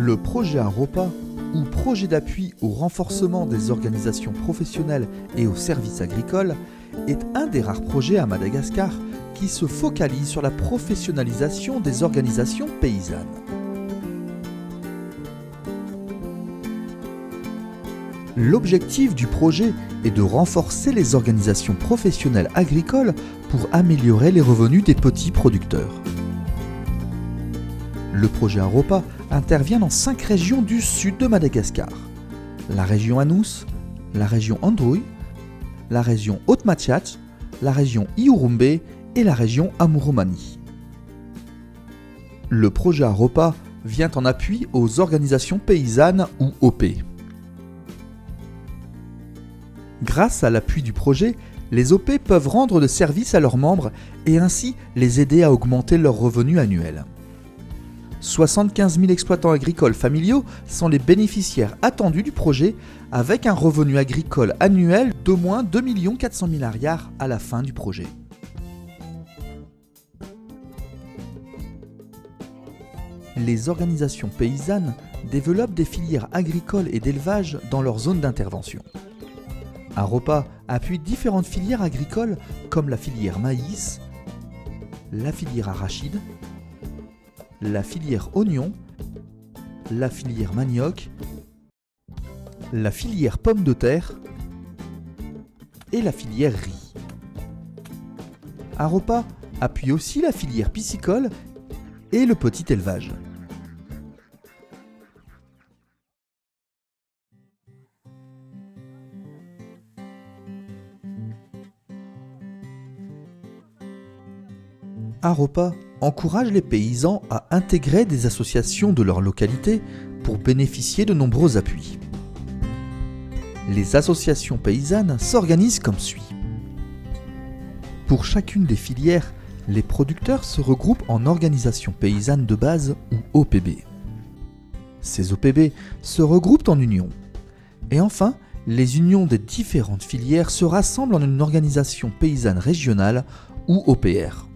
Le projet AROPA, ou projet d'appui au renforcement des organisations professionnelles et aux services agricoles, est un des rares projets à Madagascar qui se focalise sur la professionnalisation des organisations paysannes. L'objectif du projet est de renforcer les organisations professionnelles agricoles pour améliorer les revenus des petits producteurs. Le projet AROPA intervient dans 5 régions du sud de Madagascar. La région Anous, la région Androuy, la région Haute-Matchiat, la région Iurumbe et la région Amurumani. Le projet AROPA vient en appui aux organisations paysannes ou OP. Grâce à l'appui du projet, les OP peuvent rendre de services à leurs membres et ainsi les aider à augmenter leurs revenus annuels. 75 000 exploitants agricoles familiaux sont les bénéficiaires attendus du projet avec un revenu agricole annuel d'au moins 2 400 000 ariars à la fin du projet. Les organisations paysannes développent des filières agricoles et d'élevage dans leur zone d'intervention. AROPA appuie différentes filières agricoles comme la filière maïs, la filière arachide, la filière oignon, la filière manioc, la filière pommes de terre et la filière riz. AROPA appuie aussi la filière piscicole et le petit élevage. AROPA encourage les paysans à intégrer des associations de leur localité pour bénéficier de nombreux appuis. Les associations paysannes s'organisent comme suit. Pour chacune des filières, les producteurs se regroupent en organisations paysannes de base ou OPB. Ces OPB se regroupent en unions. Et enfin, les unions des différentes filières se rassemblent en une organisation paysanne régionale ou OPR.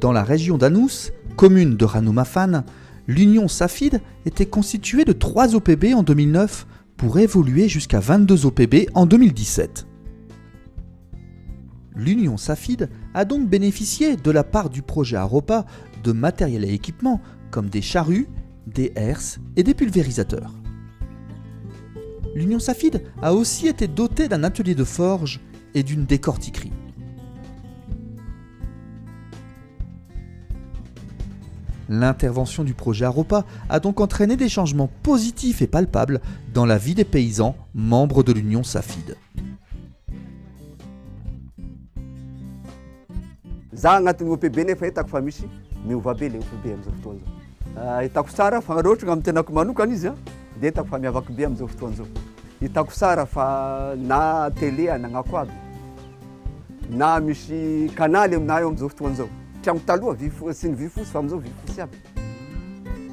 Dans la région d'Anous, commune de Ranoumafan, l'Union Safid était constituée de 3 OPB en 2009 pour évoluer jusqu'à 22 OPB en 2017. L'Union Safid a donc bénéficié de la part du projet AROPA de matériel et équipements comme des charrues, des herses et des pulvérisateurs. L'Union Safid a aussi été dotée d'un atelier de forge et d'une décortiquerie. L'intervention du projet AROPA a donc entraîné des changements positifs et palpables dans la vie des paysans membres de l'Union Safid. Za agnatin'ny OPB nefa hitako fa misy miova be le OPB amin'izao fotoana izao. Hitako tsara fa raha ohatra amin'ny tenako manokana izy dia hitako fa miavaka be amin'izao fotoana izao. Hitako tsara fa na télé anagnako aby na misy kanaly aminahy eo amin'izao fotoana izao. Tramo taloha sy ny vy fosy fa amin'izao vy fosy aby.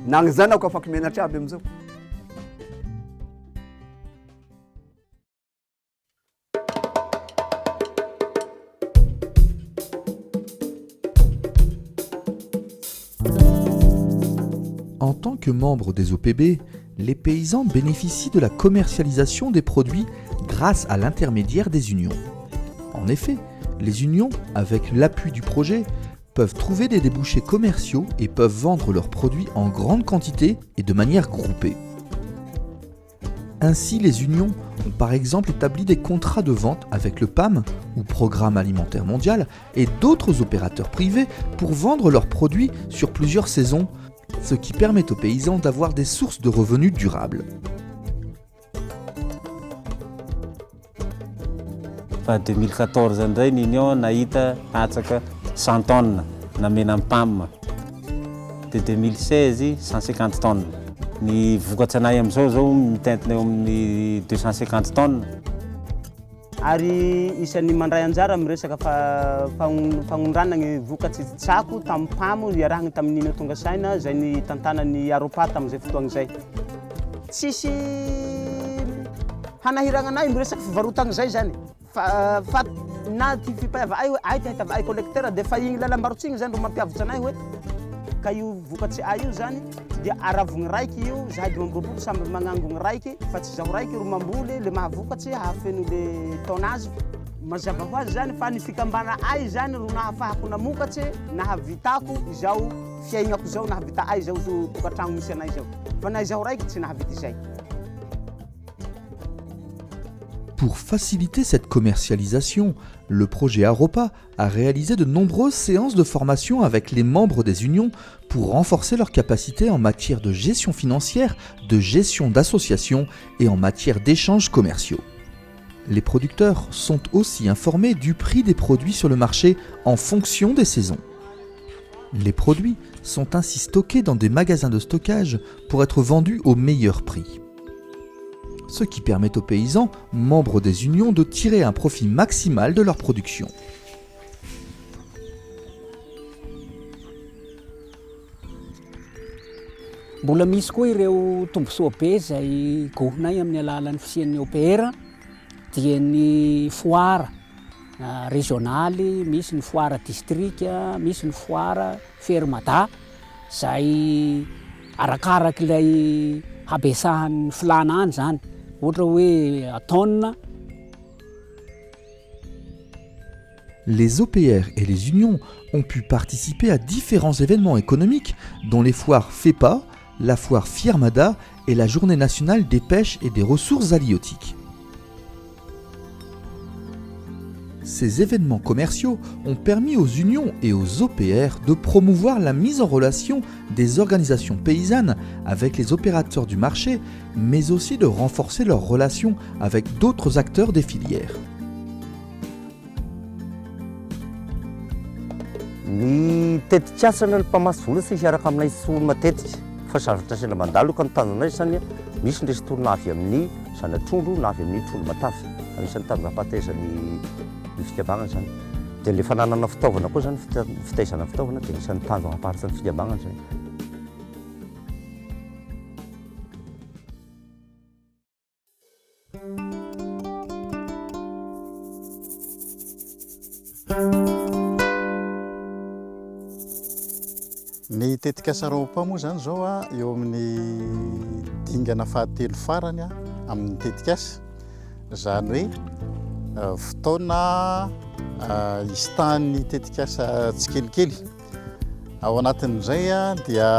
Na ny zanako afaka mianatra aby amin'izao. En tant que membres des OPB, les paysans bénéficient de la commercialisation des produits grâce à l'intermédiaire des unions. En effet, les unions, avec l'appui du projet, peuvent trouver des débouchés commerciaux et peuvent vendre leurs produits en grande quantité et de manière groupée. Ainsi, les unions ont par exemple établi des contrats de vente avec le PAM, ou Programme Alimentaire Mondial, et d'autres opérateurs privés pour vendre leurs produits sur plusieurs saisons, ce qui permet aux paysans d'avoir des sources de revenus durables. Fa 2014 indray ny union nahita latsaka 100 tonnes namena amin'ny PAM. De 2016 150 tonnes. Ny vokatry anay amin'izao zao mitentina eo amin'ny 250 tonnes. Ary isan'ny mandray anjara amin'ny resaka fagnondrana ny vokatsy tsako tamin'ny PAM iarahana tamin'ny Nino Tonga Saina izay ny tantanan'ny AROPA tamin'izay fotoana izay. Tsisy hanahirana anay amin'ny resaka fivarotana izay zany. Fa na ty fipahava ay hoe ay ty ahitava ay collecteur dia fa igny lalam-barotsy igny zany ro mampiavatra anay hoe ka io vokatsy A io zany dia aravogny raiky io zahay 12 samby magnangony raiky fa tsy zaho raiky ro mamboly le mahavokatsy hahafeno le taonazy mazava ho azy zany fa ny fikambana ay zany ro nahafahako namokatsy nahavitako izao fiaignako zao nahavita ay zao tokantragno misy anay zao fa na izaho raiky tsy nahavita izay. Pour faciliter cette commercialisation, le projet Aropa a réalisé de nombreuses séances de formation avec les membres des unions pour renforcer leurs capacités en matière de gestion financière, de gestion d'associations et en matière d'échanges commerciaux. Les producteurs sont aussi informés du prix des produits sur le marché en fonction des saisons. Les produits sont ainsi stockés dans des magasins de stockage pour être vendus au meilleur prix. Ce qui permet aux paysans, membres des unions, de tirer un profit maximal de leur production. Mbola misy koa ireo tombosoa be izay gohinay amin'ny alalan'ny fisian'ny OPR dia ny foara régionaly, misy ny foara district, misy ny foara fermada izay arakarak'ilay habesahan'ny filana any zany. Ohatra hoe tonne. Les OPR et les unions ont pu participer à différents événements économiques dont les foires FEPA, la foire Firmada et la journée nationale des pêches et des ressources halieutiques. Ces événements commerciaux ont permis aux unions et aux OPR de promouvoir la mise en relation des organisations paysannes avec les opérateurs du marché, mais aussi de renforcer leurs relations avec d'autres acteurs des filières. Ny tetikasana ny mpamaso vola sy hiaraka aminay solona matetiky fa zavatra sena mandalo ka nitanjonay zany misy ndresy tolona avy amin'ny zanatrondro na avy amin'ny trondro matavy anisan'ny tanjona-pahatezany fikabagna zany dia le fananana fitaovana koa zany fitaizana fitaovana dia anisan'ny tanjona hampaharitsany fikabagna zany. Ny tetikasa Aropa moa zany zao eo amin'ny dingana fahatelo farany amin'ny tetikasa zany hoe fotoana istany tetikasa tsikelikely ao anatin'izay dia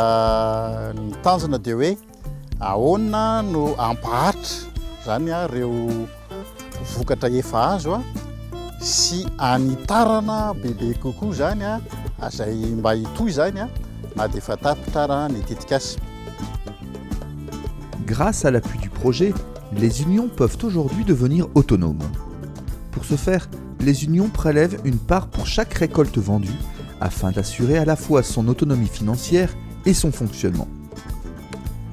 ny tanjona dia hoe ahoana no ampaharitra zany reo vokatra efa azo sy anitarana bebe kokoa zany azay mba hitoy zany na dia efa tapitra ny tetikasa. Grâce à l'appui du projet, les unions peuvent aujourd'hui devenir autonomes. Pour ce faire, les unions prélèvent une part pour chaque récolte vendue afin d'assurer à la fois son autonomie financière et son fonctionnement.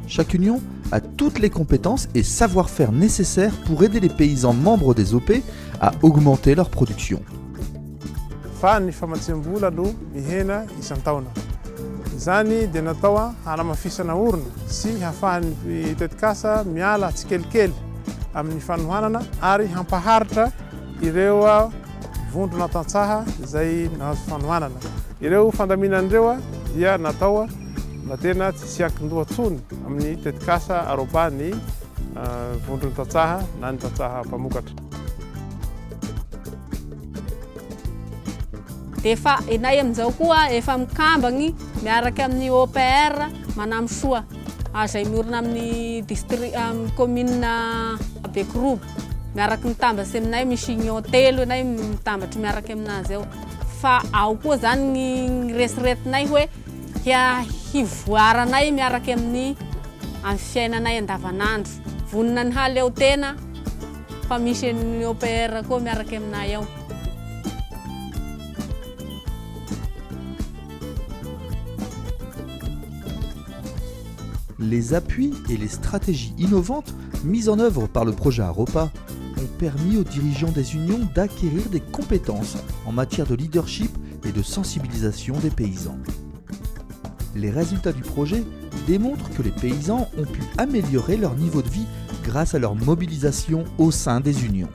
Chaque union a toutes les compétences et savoir-faire nécessaires pour aider les paysans membres des OP à augmenter leur production. Fa ny famatsim-bola no mihena isan-taona. Zany dia natao hanamafisana orona sy hahafahan'ny tetikasa miala tsikelikely amin'ny fanohanana ary hampaharitra ireo vondrona tantsaha izay nahazo fanohanana. Ireo fandaminan'ireo dia natao mba tena tsy hakin-dohantsony amin'ny tetikasa Aropa ny vondrona tantsaha na ny tantsaha mpamokatra. Efa inay amin'izao koa efa mikambagny miaraka amin'ny OPR manamo soa azay miorina amin'ny district commune Bekorobo miaraka mitambatsy aminay misy union telo inay mitambatry miaraka aminazy eo fa ao koa zany ny resiretinay hoe hivoaranay miaraka amin'ny fiainanay andavanandro vonina ny haleo tena fa misy ny OPR koa miaraka aminay eo. Les appuis et les stratégies innovantes mises en œuvre par le projet Aropa ont permis aux dirigeants des unions d'acquérir des compétences en matière de leadership et de sensibilisation des paysans. Les résultats du projet démontrent que les paysans ont pu améliorer leur niveau de vie grâce à leur mobilisation au sein des unions.